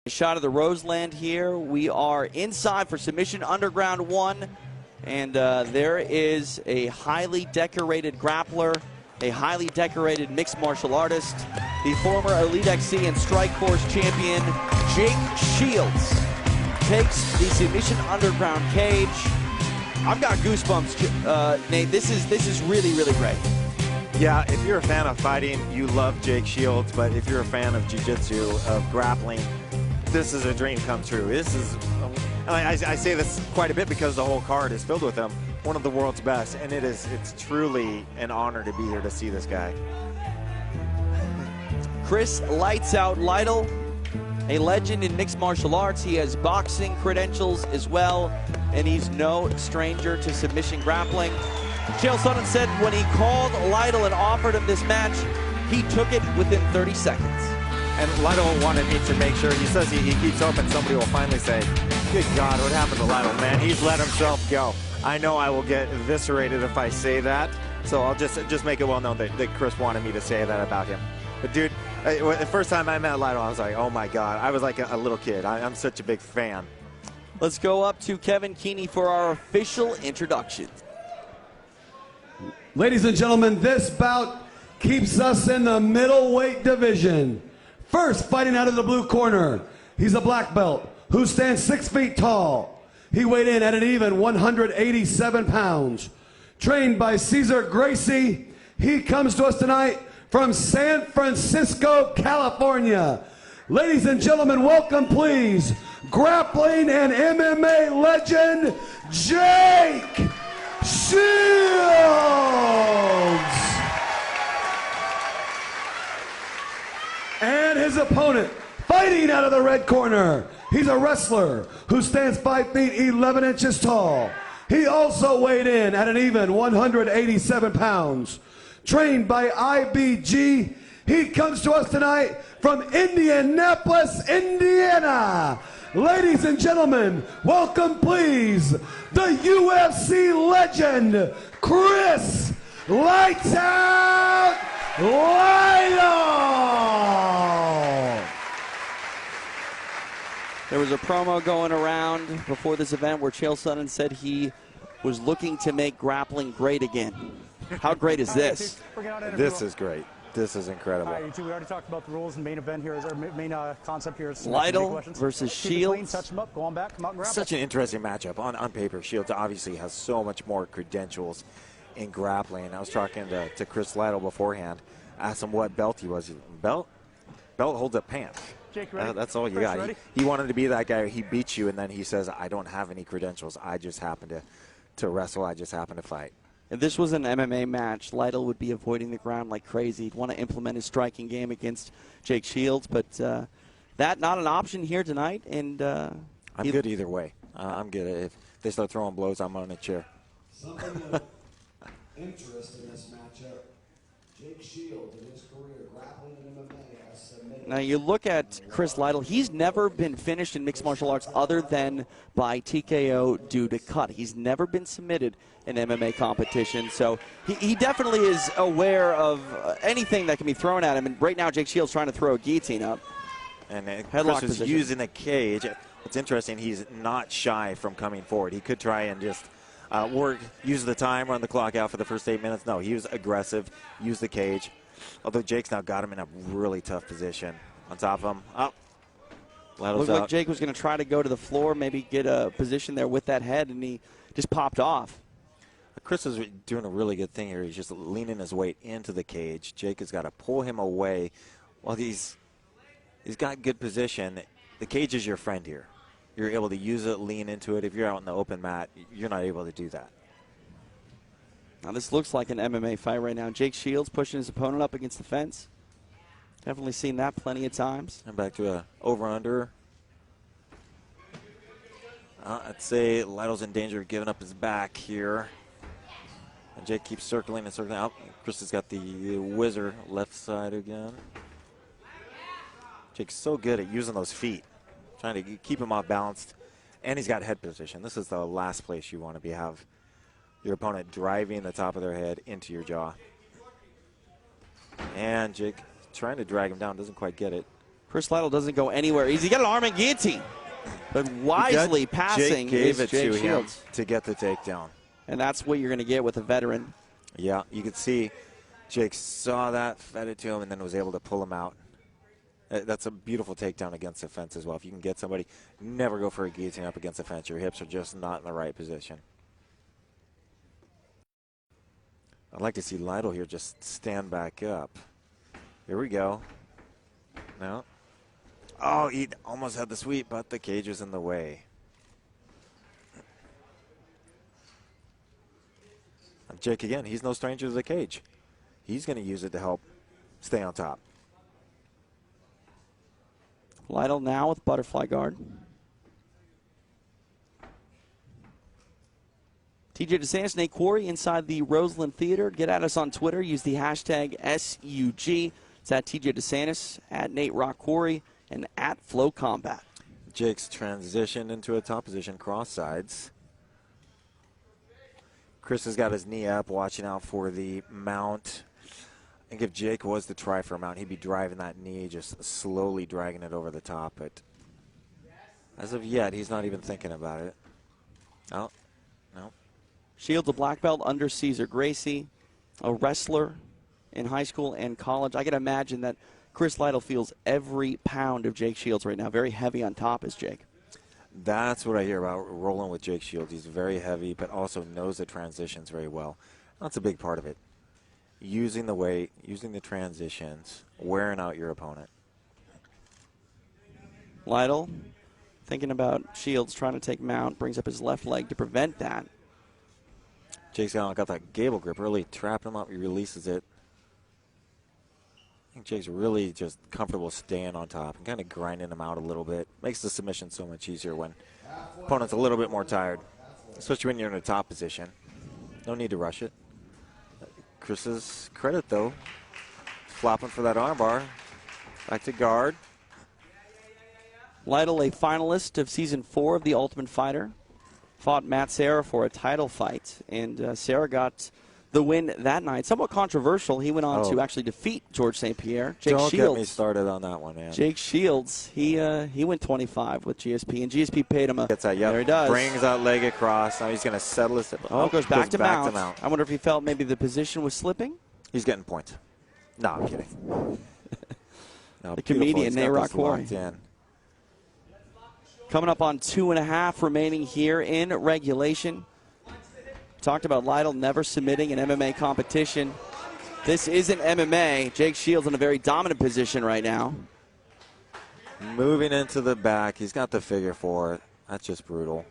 Shot of the Roseland here. We are inside for Submission Underground 1. And there is a highly decorated grappler, a highly decorated mixed martial artist, the former Elite XC and Strike Force champion, Jake Shields, takes the Submission Underground cage. I've got goosebumps, Nate. This is really, really great. Yeah, if you're a fan of fighting, you love Jake Shields, but if you're a fan of jiu-jitsu, of grappling, this is a dream come true. This is, I say this quite a bit because the whole card is filled with him, one of the world's best, and it's truly an honor to be here to see this guy. Chris Lights Out Lytle, a legend in mixed martial arts. He has boxing credentials as well, and he's no stranger to submission grappling. Chael Sonnen said when he called Lytle and offered him this match, he took it within 30 seconds. And Lytle wanted me to make sure, he says he keeps hoping somebody will finally say, good God, what happened to Lytle, man? He's let himself go. I know I will get eviscerated if I say that, so I'll just make it well known that Chris wanted me to say that about him. But dude, the first time I met Lytle, I was like, oh my God, I was like a little kid. I'm such a big fan. Let's go up to Kevin Keeney for our official introduction. Ladies and gentlemen, this bout keeps us in the middleweight division. First, fighting out of the blue corner, he's a black belt who stands 6 feet tall. He weighed in at an even 187 pounds. Trained by Cesar Gracie, he comes to us tonight from San Francisco, California. Ladies and gentlemen, welcome please, grappling and MMA legend, Jake Shields. And his opponent, fighting out of the red corner, he's a wrestler who stands 5 feet 11 inches tall. He also weighed in at an even 187 pounds. Trained by IBG, he comes to us tonight from Indianapolis, Indiana. Ladies and gentlemen, welcome please, the UFC legend, Chris Lights Out Lytle. There was a promo going around before this event where Chael Sonnen said he was looking to make grappling great again. How great is this? This is great. This is incredible. We already talked about the rules and main event here. Our main concept here is Lytle versus Shields. Touch them up, go on back, come out and grab Such an interesting matchup. On paper, Shields obviously has so much more credentials in grappling. I was talking to Chris Lytle beforehand. Asked him what belt he was. Belt holds up pants. Jake, ready? That's all you Chris, got. Ready? He wanted to be that guy. He beats you, and then he says, I don't have any credentials. I just happen to wrestle. I just happen to fight. If this was an MMA match, Lytle would be avoiding the ground like crazy. He'd want to implement his striking game against Jake Shields, but that not an option here tonight. And I'm good either way. I'm good. If they start throwing blows, I'm on a chair. Something of interest in this matchup. Jake Shields in his career grappling in MMA has submitted. Now you look at Chris Lytle, he's never been finished in mixed martial arts other than by TKO due to cut. He's never been submitted in MMA competition, so he definitely is aware of anything that can be thrown at him. And right now Jake Shields trying to throw a guillotine up. And Headlock Chris is position. using the cage. It's interesting, he's not shy from coming forward. He could try and just use the time, run the clock out for the first 8 minutes. No, he was aggressive, used the cage. Although Jake's now got him in a really tough position. On top of him, Lytle's Looked out. like Jake was going to try to go to the floor, maybe get a position there with that head, and he just popped off. Chris is doing a really good thing here. He's just leaning his weight into the cage. Jake has got to pull him away while he's got good position. The cage is your friend here. You're able to use it, lean into it. If you're out in the open mat, you're not able to do that. Now this looks like an MMA fight right now. Jake Shields pushing his opponent up against the fence. Definitely seen that plenty of times. And back to a over-under. I'd say Lytle's in danger of giving up his back here. And Jake keeps circling and circling out. Chris has got the whizzer left side again. Jake's so good at using those feet, trying to keep him off balanced. And he's got head position. This is the last place you want to have your opponent driving the top of their head into your jaw. And Jake trying to drag him down, doesn't quite get it. Chris Lytle doesn't go anywhere. He's got an arm and guillotine, but wisely passing Jake gave is it Jake to him Shields. to get the takedown. And that's what you're going to get with a veteran. Yeah, you could see Jake saw that, fed it to him, and then was able to pull him out. That's a beautiful takedown against the fence as well. If you can get somebody, never go for a guillotine up against the fence. Your hips are just not in the right position. I'd like to see Lytle here just stand back up. Here we go. No. Oh, he almost had the sweep, but the cage was in the way. And Jake, again, he's no stranger to the cage. He's going to use it to help stay on top. Lytle now with butterfly guard. TJ DeSantis, Nate Quarry inside the Roseland Theater. Get at us on Twitter. Use the hashtag SUG. It's at TJ DeSantis, at Nate Rock Quarry, and at Flow Combat. Jake's transition into a top position, cross sides. Chris has got his knee up, watching out for the mount. I think if Jake was to try for a mount, he'd be driving that knee, just slowly dragging it over the top. But as of yet, he's not even thinking about it. Oh, no. Shields, a black belt under Cesar Gracie, a wrestler in high school and college. I can imagine that Chris Lytle feels every pound of Jake Shields right now. Very heavy on top is Jake. That's what I hear about rolling with Jake Shields. He's very heavy, but also knows the transitions very well. That's a big part of it. Using the weight, using the transitions, wearing out your opponent. Lytle thinking about Shields trying to take mount, brings up his left leg to prevent that. Jake's got that gable grip, really trapping him up. He releases it. I think Jake's really just comfortable staying on top and kind of grinding him out a little bit. Makes the submission so much easier when opponent's a little bit more tired, especially when you're in a top position. No need to rush it. Chris's credit, though, flopping for that armbar. Back to guard. Lytle, a finalist of Season 4 of The Ultimate Fighter, fought Matt Serra for a title fight, and Serra got the win that night. Somewhat controversial. He went on to actually defeat George St. Pierre. Don't get me started on that one, man. Jake Shields, he went 25 with GSP, and GSP paid him a. Gets that, yep. There he does. Brings that leg across. Now he's going to settle his. Goes back to mount. I wonder if he felt maybe the position was slipping. He's getting points. No, I'm kidding. No, the comedian, Nate Rock Quarry. Coming up on 2.5 remaining here in regulation. Talked about Lytle never submitting in MMA competition. This isn't MMA. Jake Shields in a very dominant position right now. Moving into the back. He's got the figure for it. That's just brutal.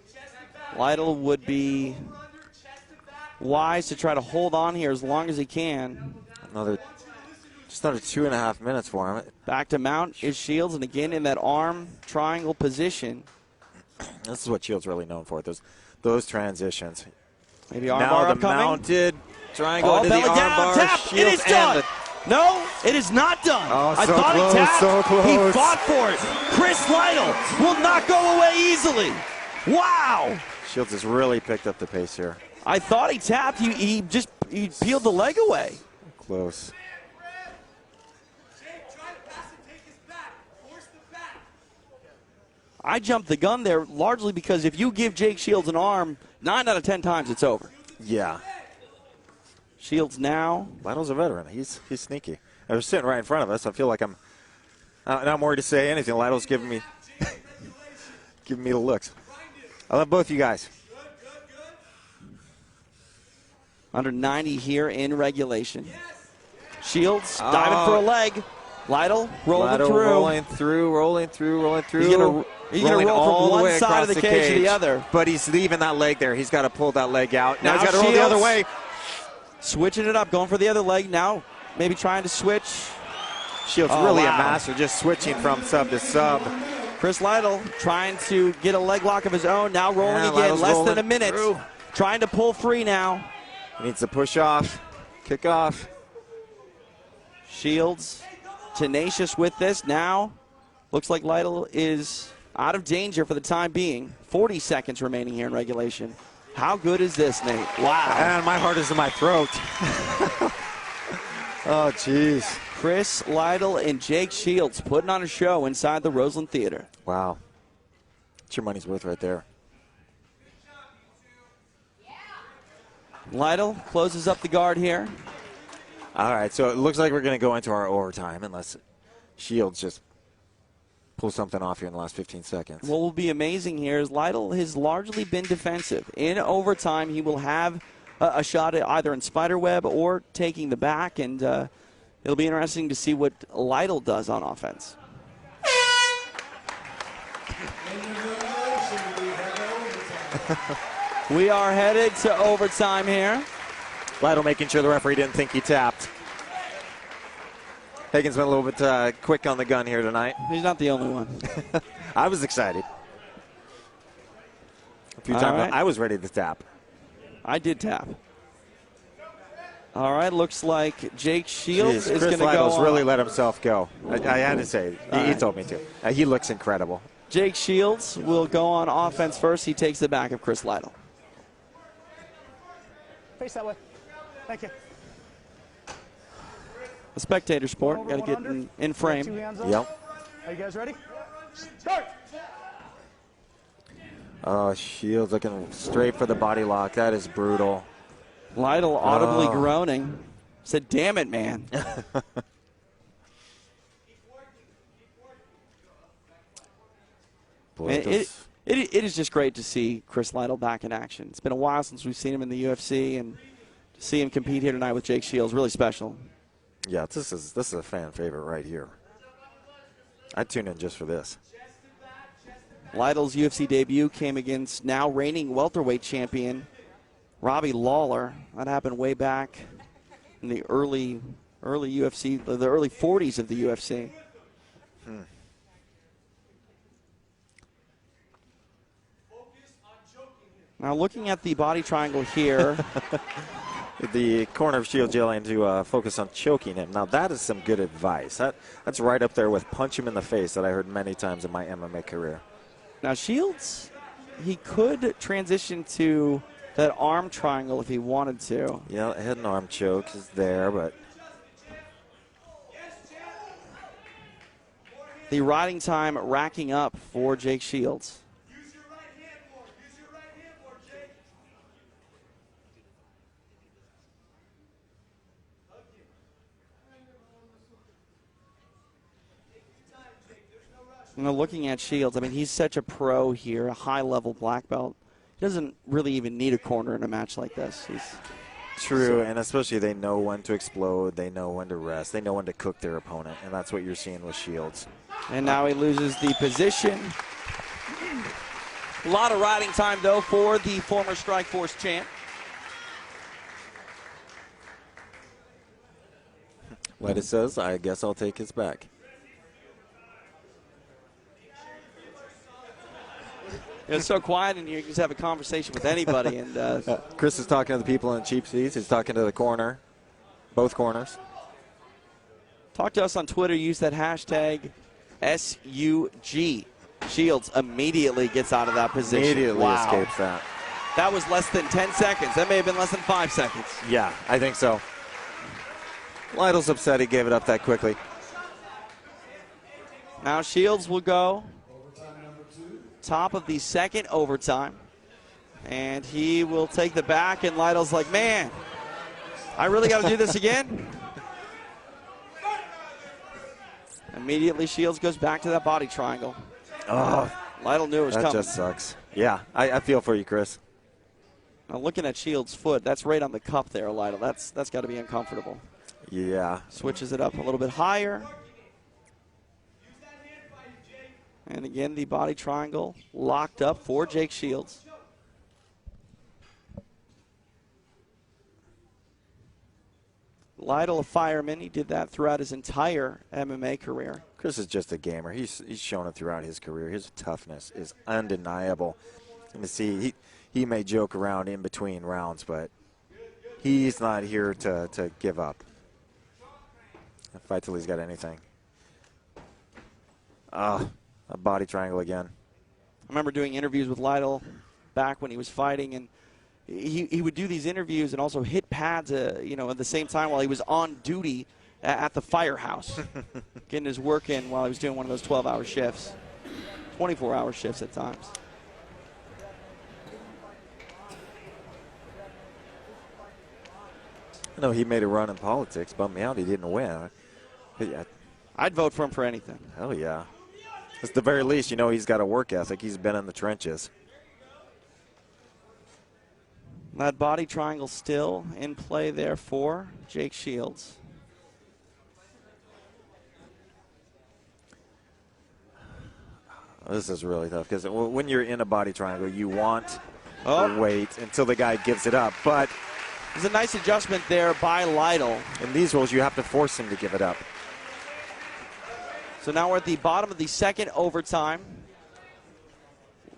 Lytle would be wise to try to hold on here as long as he can. Just another 2.5 minutes for him. Back to mount is Shields, and again in that arm triangle position. This is what Shields really known for, those transitions. Maybe armbar now the upcoming. Mounted triangle into the belly down, armbar. tap. It is done. No, it is not done. Oh, I so thought close, he tapped. so close. He fought for it. Chris Lytle will not go away easily. Wow. Shields has really picked up the pace here. I thought he tapped. He peeled the leg away. Close. I jumped the gun there largely because if you give Jake Shields an arm, 9 out of 10 times it's over. Yeah. Shields now. Lytle's a veteran. He's sneaky. I was sitting right in front of us. I feel like I'm not worried to say anything. Lytle's giving me giving me the looks. I love both you guys. Under 90 here in regulation. Shields diving for a leg. Lytle rolling through. Rolling through. He's going to roll from one side of the cage to the other. But he's leaving that leg there. He's got to pull that leg out. Now he's got to roll Shields the other way. Switching it up, going for the other leg. Now maybe trying to switch. Shields really a master, just switching from sub to sub. Chris Lytle trying to get a leg lock of his own. Now rolling again, Lytle's less rolling than a minute. through. Trying to pull free now. He needs to push off, kick off. Shields tenacious with this. Now looks like Lytle is out of danger for the time being. 40 seconds remaining here in regulation. How good is this, Nate? Wow. And my heart is in my throat. Oh, jeez. Chris Lytle and Jake Shields putting on a show inside the Roseland Theater. Wow. It's your money's worth right there. Lytle closes up the guard here. All right, so it looks like we're going to go into our overtime unless Shields just pulls something off here in the last 15 seconds. What will be amazing here is Lytle has largely been defensive. In overtime, he will have a shot at either in spiderweb or taking the back, and it'll be interesting to see what Lytle does on offense. We are headed to overtime here. Lytle making sure the referee didn't think he tapped. Hagen's been a little bit quick on the gun here tonight. He's not the only one. I was excited. A few All times right. I was ready to tap. I did tap. All right, looks like Jake Shields is going to go Lytle's on. really let himself go. I had to say, he told me to. He looks incredible. Jake Shields will go on offense first. He takes the back of Chris Lytle. Face that way. Thank you. A spectator sport. Got to get in frame. Two hands up. Yep. Are you guys ready? Start. Oh, Shields looking straight for the body lock. That is brutal. Lytle audibly groaning. Said, damn it, man. Boy, It is just great to see Chris Lytle back in action. It's been a while since we've seen him in the UFC, and to see him compete here tonight with Jake Shields, really special. yeah, this is a fan favorite right here. I'd tune in just for this. Lytle's UFC debut came against now reigning welterweight champion Robbie Lawler. That happened way back in the early UFC, the early 40s of the UFC. Now looking at the body triangle here. The corner of Shields yelling to focus on choking him. Now that is some good advice. That's right up there with punch him in the face that I heard many times in my MMA career. Now Shields, he could transition to that arm triangle if he wanted to. Yeah, head and arm choke is there, but The riding time racking up for Jake Shields. You know, looking at Shields, I mean, he's such a pro here, a high-level black belt. He doesn't really even need a corner in a match like this. true, and especially they know when to explode, they know when to rest, they know when to cook their opponent, and that's what you're seeing with Shields. And now he loses the position. A lot of riding time, though, for the former Strikeforce champ. Lytle says, I guess I'll take his back. It's so quiet in here, you can just have a conversation with anybody. And Chris is talking to the people in the cheap seats. He's talking to the corner, both corners. talk to us on Twitter. Use that hashtag SUG. Shields immediately gets out of that position. Immediately escapes that. That was less than 10 seconds. That may have been less than 5 seconds. Yeah, I think so. Lytle's upset he gave it up that quickly. Now Shields will go top of the second overtime. And he will take the back, and Lytle's like, man, I really got to do this again? Immediately Shields goes back to that body triangle. Oh, Lytle knew it was coming. that just sucks. Yeah, I feel for you, Chris. Now looking at Shields' foot, that's right on the cup there, Lytle. That's got to be uncomfortable. Yeah. Switches it up a little bit higher. And again, the body triangle locked up for Jake Shields. Lytle, a fireman. He did that throughout his entire MMA career. Chris is just a gamer. He's shown it throughout his career. His toughness is undeniable. And to see, he may joke around in between rounds, but he's not here to give up. Fight till he's got anything. A body triangle again. I remember doing interviews with Lytle back when he was fighting, and he would do these interviews and also hit pads, at the same time while he was on duty at the firehouse, getting his work in while he was doing one of those 12-hour shifts, 24-hour shifts at times. I know he made a run in politics. Bummed me out he didn't win. Yeah. I'd vote for him for anything. Hell yeah. At the very least, you know he's got a work ethic. He's been in the trenches. That body triangle still in play there for Jake Shields. This is really tough because when you're in a body triangle, you want to wait until the guy gives it up. But there's a nice adjustment there by Lytle. In these rules, you have to force him to give it up. So now we're at the bottom of the second overtime.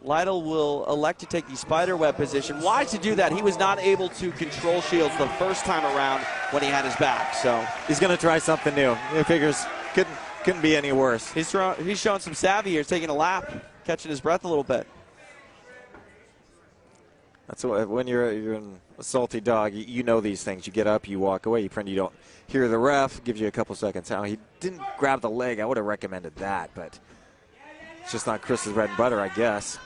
Lytle will elect to take the spider web position. Why to do that? He was not able to control Shields the first time around when he had his back. So he's going to try something new. He figures couldn't be any worse. He's showing some savvy here. He's taking a lap, catching his breath a little bit. That's what, when you're a salty dog, you know these things. You get up, you walk away. You don't hear the ref, gives you a couple seconds. Now, he didn't grab the leg. I would have recommended that, but it's just not Chris's bread and butter, I guess.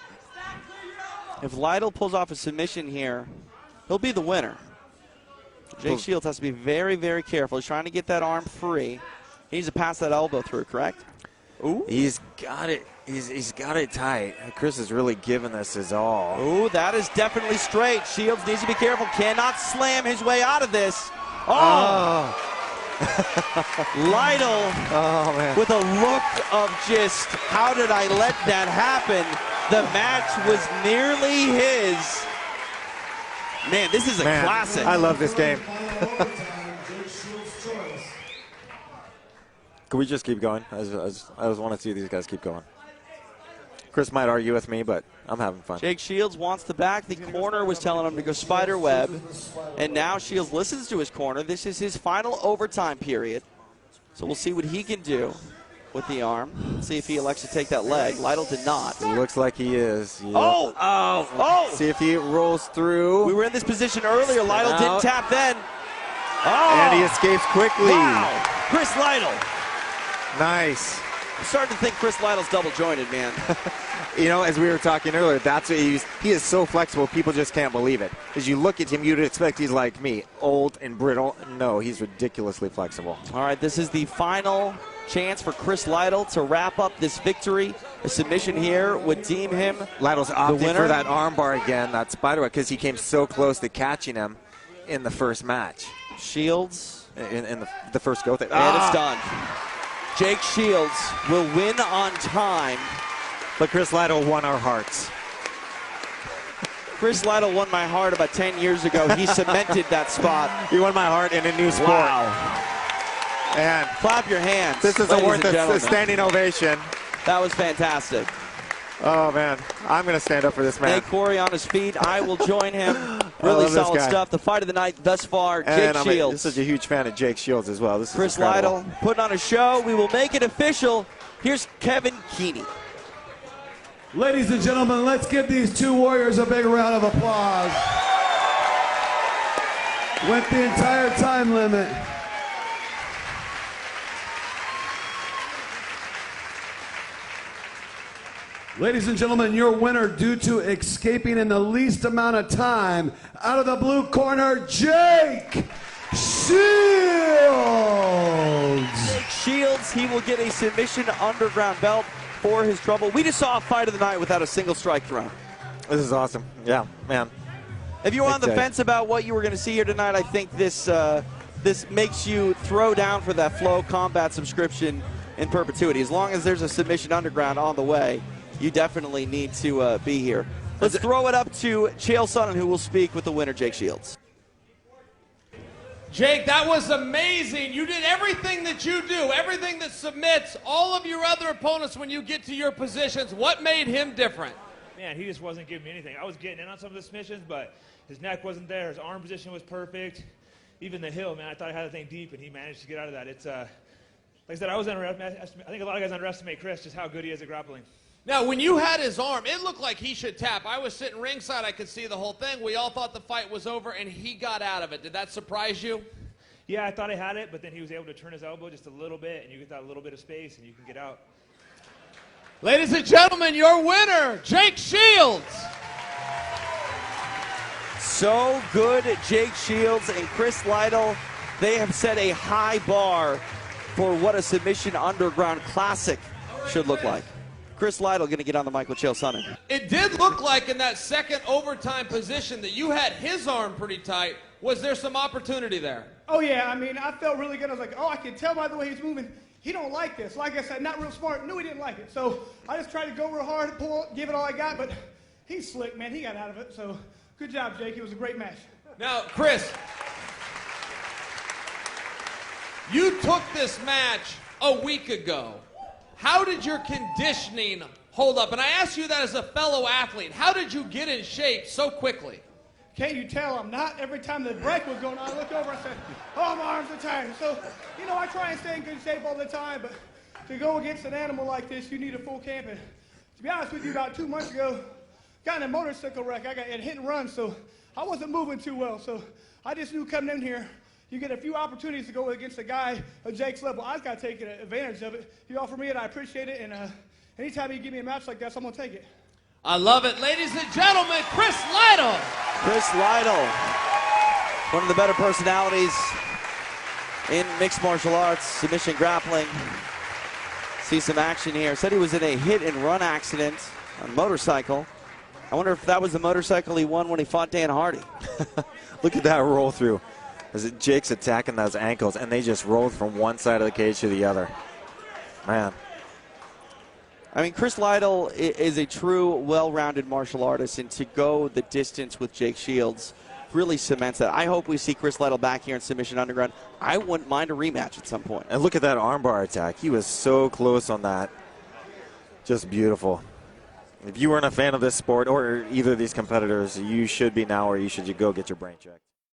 If Lytle pulls off a submission here, he'll be the winner. Jake Shields has to be very, very careful. He's trying to get that arm free. He needs to pass that elbow through, correct? Ooh. He's got it. He's got it tight. Chris is really giving this his all. Ooh, that is definitely straight. Shields needs to be careful. Cannot slam his way out of this. Oh! Lytle with a look of just, how did I let that happen? The match was nearly his. Man, this is a classic. I love this game. Can we just keep going? I just want to see these guys keep going. Chris might argue with me, but I'm having fun. Jake Shields wants the back. The corner was telling him to go spider web. And now Shields listens to his corner. This is his final overtime period. So we'll see what he can do with the arm. Let's see if he elects to take that leg. Lytle did not. It looks like he is. Yep. Oh! See if he rolls through. We were in this position earlier. Lytle didn't tap then. And he escapes quickly. Wow! Chris Lytle. Nice. I'm starting to think Chris Lytle's double jointed, man. You know, as we were talking earlier, that's what he is so flexible, people just can't believe it. As you look at him, you'd expect he's like me, old and brittle. No, he's ridiculously flexible. All right, this is the final chance for Chris Lytle to wrap up this victory. A submission here would deem him Lytle's opting for that armbar again, that spiderweb, because he came so close to catching him in the first match. Shields. In the first go. And it's done. Jake Shields will win on time. But Chris Lytle won our hearts. Chris Lytle won my heart about 10 years ago. He cemented that spot. He won my heart in a new sport. Wow. And clap your hands. This is worth a standing ovation. That was fantastic. Oh, man. I'm going to stand up for this man. Hey, Corey on his feet. I will join him. Really solid stuff. The fight of the night thus far, Jake Shields. This is a huge fan of Jake Shields as well. This is Chris Lytle putting on a show. We will make it official. Here's Kevin Keeney. Ladies and gentlemen, let's give these two warriors a big round of applause. Went the entire time limit. Ladies and gentlemen, your winner due to escaping in the least amount of time, out of the blue corner, Jake Shields. Jake Shields, he will get a submission underground belt for his trouble. We just saw a fight of the night without a single strike thrown. This is awesome. Yeah, man. If you were on the fence about what you were going to see here tonight, I think this makes you throw down for that Flow Combat subscription in perpetuity. As long as there's a submission underground on the way, you definitely need to be here. Let's throw it up to Chael Sonnen, who will speak with the winner, Jake Shields. Jake, that was amazing. You did everything that you do, everything that submits all of your other opponents when you get to your positions. What made him different? Man, he just wasn't giving me anything. I was getting in on some of the submissions, but his neck wasn't there. His arm position was perfect. Even the hill, man, I thought I had the thing deep, and he managed to get out of that. It's, like I said, I think a lot of guys underestimate Chris, just how good he is at grappling. Now, when you had his arm, it looked like he should tap. I was sitting ringside. I could see the whole thing. We all thought the fight was over, and he got out of it. Did that surprise you? yeah, I thought I had it, but then he was able to turn his elbow just a little bit, and you get that little bit of space, and you can get out. Ladies and gentlemen, your winner, Jake Shields. So good, Jake Shields and Chris Lytle. They have set a high bar for what a Submission Underground Classic should look like. Chris Lytle going to get on the mic with Chael Sonnen. It did look like in that second overtime position that you had his arm pretty tight. Was there some opportunity there? Oh, yeah. I mean, I felt really good. I was like, oh, I can tell by the way he's moving. He don't like this. Like I said, not real smart. Knew he didn't like it. So I just tried to go real hard, pull, give it all I got. But he's slick, man. He got out of it. So good job, Jake. It was a great match. Now, Chris, you took this match a week ago. How did your conditioning hold up? And I ask you that as a fellow athlete. How did you get in shape so quickly? Can't you tell I'm not? Every time the break was going on, I look over and said, oh, my arms are tired. So, you know, I try and stay in good shape all the time, but to go against an animal like this, you need a full camp. And to be honest with you, about 2 months ago, got in a motorcycle wreck. I got in hit and run, so I wasn't moving too well. So I just knew coming in here, you get a few opportunities to go against a guy of Jake's level. I just got to take advantage of it. He offered me it, I appreciate it, and anytime you give me a match like that, I'm going to take it. I love it. Ladies and gentlemen, Chris Lytle. Chris Lytle, one of the better personalities in mixed martial arts, submission grappling. See some action here. Said he was in a hit and run accident on a motorcycle. I wonder if that was the motorcycle he won when he fought Dan Hardy. Look at that roll through. As Jake's attacking those ankles, and they just rolled from one side of the cage to the other. Man. I mean, Chris Lytle is a true, well-rounded martial artist, and to go the distance with Jake Shields really cements that. I hope we see Chris Lytle back here in Submission Underground. I wouldn't mind a rematch at some point. And look at that armbar attack. He was so close on that. Just beautiful. If you weren't a fan of this sport or either of these competitors, you should be now, or you should go get your brain checked.